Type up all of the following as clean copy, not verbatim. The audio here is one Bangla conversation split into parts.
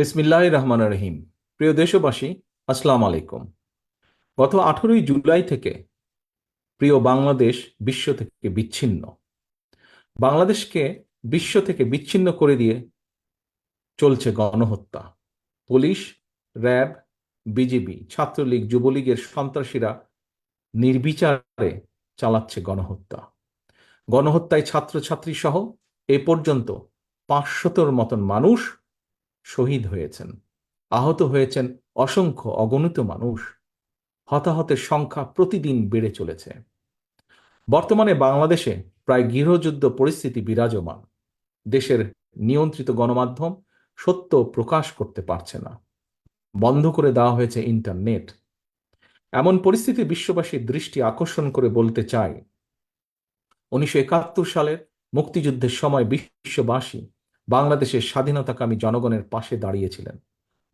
বিসমিল্লাহির রহমানির রহিম। প্রিয় দেশবাসী, আসসালামু আলাইকুম। গত 18ই জুলাই থেকে প্রিয় বাংলাদেশ বিশ্ব থেকে বিচ্ছিন্ন। বাংলাদেশকে বিশ্ব থেকে বিচ্ছিন্ন করে দিয়ে চলছে গণহত্যা। পুলিশ, র্যাব, বিজিবি, ছাত্রলীগ, যুবলীগের সন্ত্রাসীরা নির্বিচারে চালাচ্ছে গণহত্যা। গণহত্যায় ছাত্রছাত্রী সহ এ পর্যন্ত 500-র মতন মানুষ শহীদ হয়েছেন, আহত হয়েছেন অসংখ্য অগণিত মানুষ। হতাহতের সংখ্যা প্রতিদিন বেড়ে চলেছে। বর্তমানে বাংলাদেশে প্রায় গৃহযুদ্ধ পরিস্থিতি বিরাজমান। দেশের নিয়ন্ত্রিত গণমাধ্যম সত্য প্রকাশ করতে পারছে না, বন্ধ করে দেওয়া হয়েছে ইন্টারনেট। এমন পরিস্থিতি বিশ্ববাসীর দৃষ্টি আকর্ষণ করে বলতে চাই, 1971 সালের মুক্তিযুদ্ধের সময় বিশ্ববাসী বাংলাদেশের স্বাধীনতাকামী জনগণের পাশে দাঁড়িয়েছিলেন।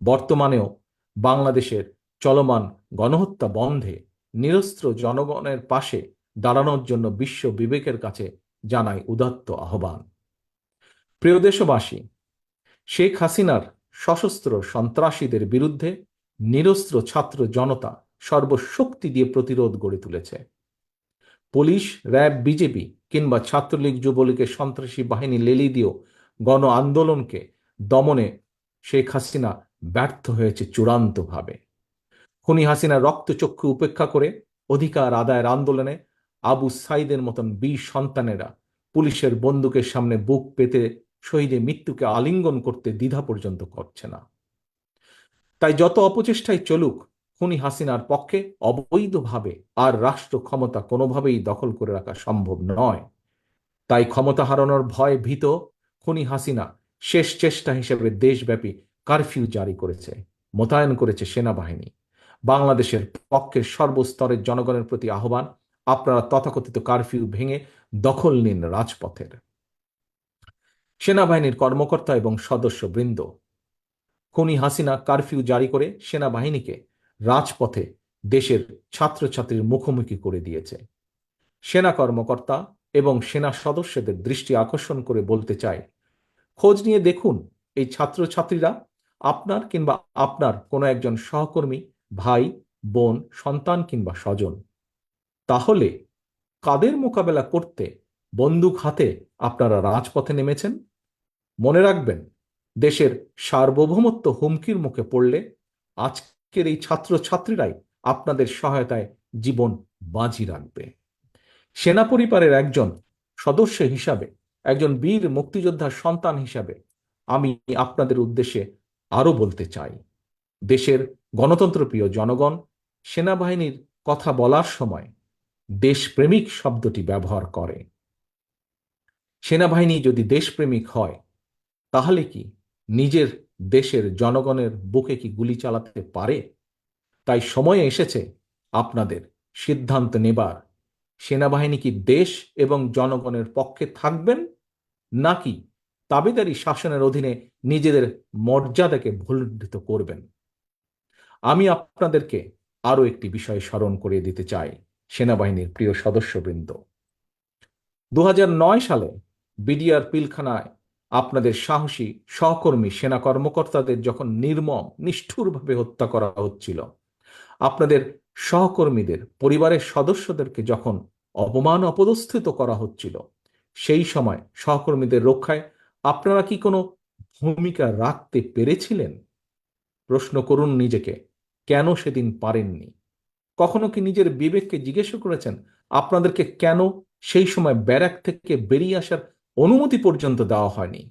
বর্তমানেও বাংলাদেশের চলমান গণহত্যা বন্ধে নিরস্ত্র জনগণের পাশে দাঁড়ানোর জন্য বিশ্ব বিবেকের কাছে জানাই উদাত্ত আহ্বান। প্রিয় দেশবাসী, শেখ হাসিনার সশস্ত্র সন্ত্রাসীদের বিরুদ্ধে নিরস্ত্র ছাত্র জনতা সর্বশক্তি দিয়ে প্রতিরোধ গড়ে তুলেছে। পুলিশ, র্যাব, বিজেপি কিংবা ছাত্রলীগ, যুবলীগের সন্ত্রাসী বাহিনী লেলি দিয়েও গণ আন্দোলনকে দমনে শেখ হাসিনা ব্যর্থ হয়েছে চূড়ান্তভাবে। খুনি হাসিনা রক্তচক্ষু উপেক্ষা করে অধিকার আদায়ের আন্দোলনে আবু সাইদের মতন বীর সন্তানেরা পুলিশের বন্দুকের সামনে বুক পেতে শহীদের মৃত্যুকে আলিঙ্গন করতে দ্বিধা পর্যন্ত করছে না। তাই যত অপচেষ্টাই চলুক, খুনি হাসিনার পক্ষে অবৈধভাবে আর রাষ্ট্র ক্ষমতা কোনোভাবেই দখল করে রাখা সম্ভব নয়। তাই ক্ষমতা হারানোর ভয়ে ভীত খুনি হাসিনা শেষ চেষ্টা হিসেবে দেশব্যাপী কারফিউ জারি করেছে, মোতায়েন করেছে সেনাবাহিনী। বাংলাদেশের পক্ষের সর্বস্তরের জনগণের প্রতি আহ্বান, আপনারা তথাকথিত কারফিউ ভেঙে দখল নিন রাজপথের। সেনাবাহিনীর কর্মকর্তা এবং সদস্যবৃন্দ, খুনি হাসিনা কারফিউ জারি করে সেনাবাহিনীকে রাজপথে দেশের ছাত্রছাত্রীর মুখোমুখি করে দিয়েছে। সেনা কর্মকর্তা এবং সেনা সদস্যদের দৃষ্টি আকর্ষণ করে বলতে চাই, খোঁজ নিয়ে দেখুন এই ছাত্রছাত্রীরা আপনার কিংবা আপনার কোনো একজন সহকর্মী, ভাই, বোন, সন্তান কিংবা স্বজন। তাহলে কাদের মোকাবেলা করতে বন্দুক হাতে আপনারা রাজপথে নেমেছেন? মনে রাখবেন, দেশের সার্বভৌমত্ব হুমকির মুখে পড়লে আজকের এই ছাত্রছাত্রীরাই আপনাদের সহায়তায় জীবন বাজি রাখবে। সেনা পরিবারের একজন সদস্য হিসাবে, একজন বীর মুক্তিযোদ্ধার সন্তান হিসাবে আমি আপনাদের উদ্দেশ্যে আরো বলতে চাই, দেশের গণতন্ত্রপ্রিয় জনগণ সেনাবাহিনীর কথা বলার সময় দেশপ্রেমিক শব্দটি ব্যবহার করে। সেনাবাহিনী যদি দেশপ্রেমিক হয়, তাহলে কি নিজের দেশের জনগণের বুকে কি গুলি চালাতে পারে? তাই সময় এসেছে আপনাদের সিদ্ধান্ত নেবার, সেনাবাহিনী কি দেশ এবং জনগণের পক্ষে থাকবেন, নাকি তাবেদারি শাসনের অধীনে নিজেদের মর্যাদাকে ভুলুণ্ঠিত করবেন? আমি আপনাদেরকে আরো একটি বিষয় স্মরণ করিয়ে দিতে চাই, সেনাবাহিনীর প্রিয় সদস্যবৃন্দ। 2009 সালে বিডিআর পিলখানায় আপনাদের সাহসী সহকর্মী সেনা কর্মকর্তাদের যখন নির্মম নিষ্ঠুরভাবে হত্যা করা হচ্ছিল, আপনাদের সহকর্মীদের পরিবারের সদস্যদেরকে যখন অপমান অপদস্থিত করা হচ্ছিল, সেই সময় সহকর্মীদের রক্ষায় আপনারা কি কোনো ভূমিকা রাখতে পেরেছিলেন? প্রশ্ন করুন নিজেকে, কেন সেদিন পারেননি? কখনো কি নিজের বিবেককে জিজ্ঞেস করেছেন আপনাদেরকে কেন সেই সময় ব্যারাক থেকে বেরিয়ে আসার অনুমতি পর্যন্ত দেওয়া হয়নি?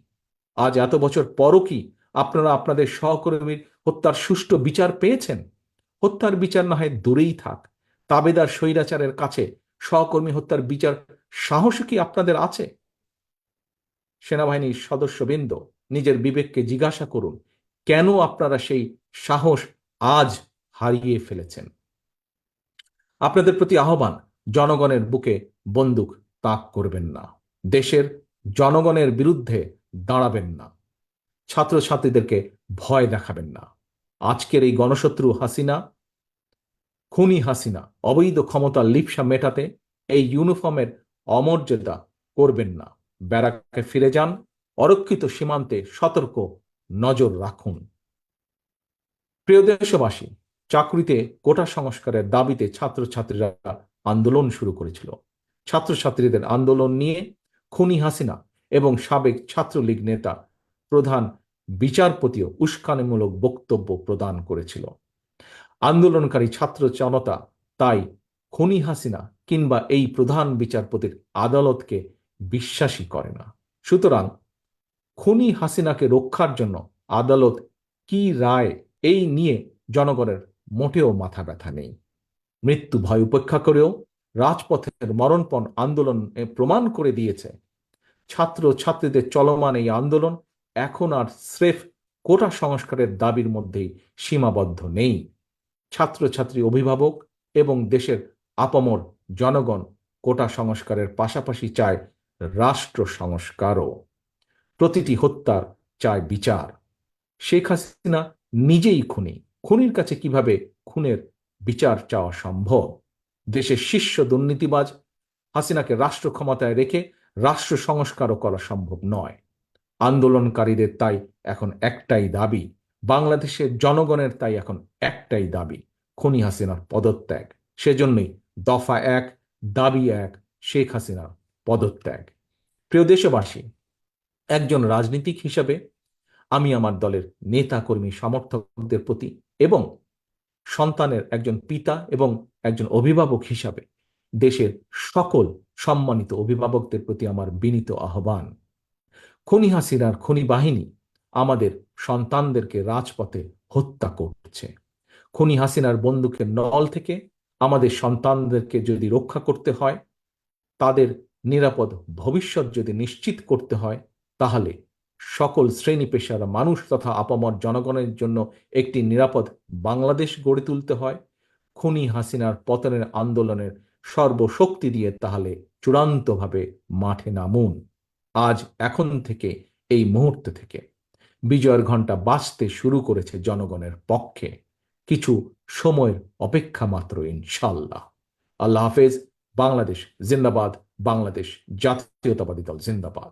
আজ এত বছর পরও কি আপনারা আপনাদের সহকর্মীর হত্যার সুষ্ঠু বিচার পেয়েছেন? হত্যার বিচার না হয় দূরেই থাক, তাবেদার স্বৈরাচারের কাছে সহকর্মী হত্যার বিচার সাহস কি আপনাদের আছে? সেনাবাহিনীর সদস্যবৃন্দ, নিজের বিবেককে জিজ্ঞাসা করুন, কেন আপনারা সেই সাহস আজ হারিয়ে ফেলেছেন? আপনাদের প্রতি আহ্বান, জনগণের বুকে বন্দুক তাক করবেন না, দেশের জনগণের বিরুদ্ধে দাঁড়াবেন না, ছাত্রছাত্রীদেরকে ভয় দেখাবেন না। আজকের এই গণশত্রু হাসিনা, খুনি হাসিনা অবৈধ ক্ষমতার লিপ্সা মেটাতে এই ইউনিফর্মের অমর্যাদা করবেন না। ব্যারাকে ফিরে যান, অরক্ষিত সীমান্তে সতর্ক নজর রাখুন। প্রিয় দেশবাসী, চাকরিতে কোটা সংস্কারের দাবিতে ছাত্রছাত্রীরা আন্দোলন শুরু করেছিল। ছাত্রছাত্রীদের আন্দোলন নিয়ে খুনি হাসিনা এবং সাবেক ছাত্রলীগ নেতা প্রধান বিচারপতিও উস্কানিমূলক বক্তব্য প্রদান করেছিল। আন্দোলনকারী ছাত্র জনতা তাই খুনি হাসিনা কিংবা এই প্রধান বিচারপতির আদালতকে বিশ্বাসই করে না। সুতরাং খুনি হাসিনাকে রক্ষার জন্য আদালত কি রায়, এই নিয়ে জনগণের মোটেও মাথা ব্যথা নেই। মৃত্যু ভয় উপেক্ষা করেও রাজপথের মরণপণ আন্দোলন প্রমাণ করে দিয়েছে, ছাত্র ছাত্রীদের চলমান এই আন্দোলন এখন আর স্রেফ কোটা সংস্কারের দাবির মধ্যেই সীমাবদ্ধ নেই। ছাত্রছাত্রী, অভিভাবক এবং দেশের আপামর জনগণ কোটা সংস্কারের পাশাপাশি চায় রাষ্ট্র সংস্কারও। প্রতিটি হত্যার চায় বিচার। শেখ হাসিনা নিজেই খুনি, খুনির কাছে কিভাবে খুনের বিচার চাওয়া সম্ভব? দেশের শীর্ষ দুর্নীতিবাজ হাসিনাকে রাষ্ট্র ক্ষমতায় রেখে রাষ্ট্র সংস্কারও করা সম্ভব নয়। আন্দোলনকারীদের তাই এখন একটাই দাবি, বাংলাদেশের জনগণের তাই এখন একটাই দাবি, খুনি হাসিনার পদত্যাগ। সেজন্যই দফা 1, দাবি 1, শেখ হাসিনার পদত্যাগ। প্রিয় দেশবাসী, একজন রাজনীতিক হিসাবে আমি আমার দলের নেতা কর্মী সমর্থকদের প্রতি এবং সন্তানের একজন পিতা এবং একজন অভিভাবক হিসাবে দেশের সকল সম্মানিত অভিভাবকদের প্রতি আমার বিনীত আহ্বান, খুনি হাসিনার খুনি বাহিনী আমাদের সন্তানদেরকে রাজপথে হত্যা করছে। খুনি হাসিনার বন্দুকের নল থেকে আমাদের সন্তানদেরকে যদি রক্ষা করতে হয়, তাদের নিরাপদ ভবিষ্যৎ যদি নিশ্চিত করতে হয়, তাহলে সকল শ্রেণী পেশার মানুষ তথা আপামর জনগণের জন্য একটি নিরাপদ বাংলাদেশ গড়ে তুলতে হয়। খুনি হাসিনার পতনের আন্দোলনের সর্বশক্তি দিয়ে তাহলে চূড়ান্তভাবে মাঠে নামুন। আজ, এখন থেকে, এই মুহূর্ত থেকে বিজয়ের ঘণ্টা বাজতে শুরু করেছে জনগণের পক্ষে। কিছু সময়ের অপেক্ষা মাত্র, ইনশাল্লাহ। আল্লাহ হাফেজ। বাংলাদেশ জিন্দাবাদ। বাংলাদেশ জাতীয়তাবাদী দল জিন্দাবাদ।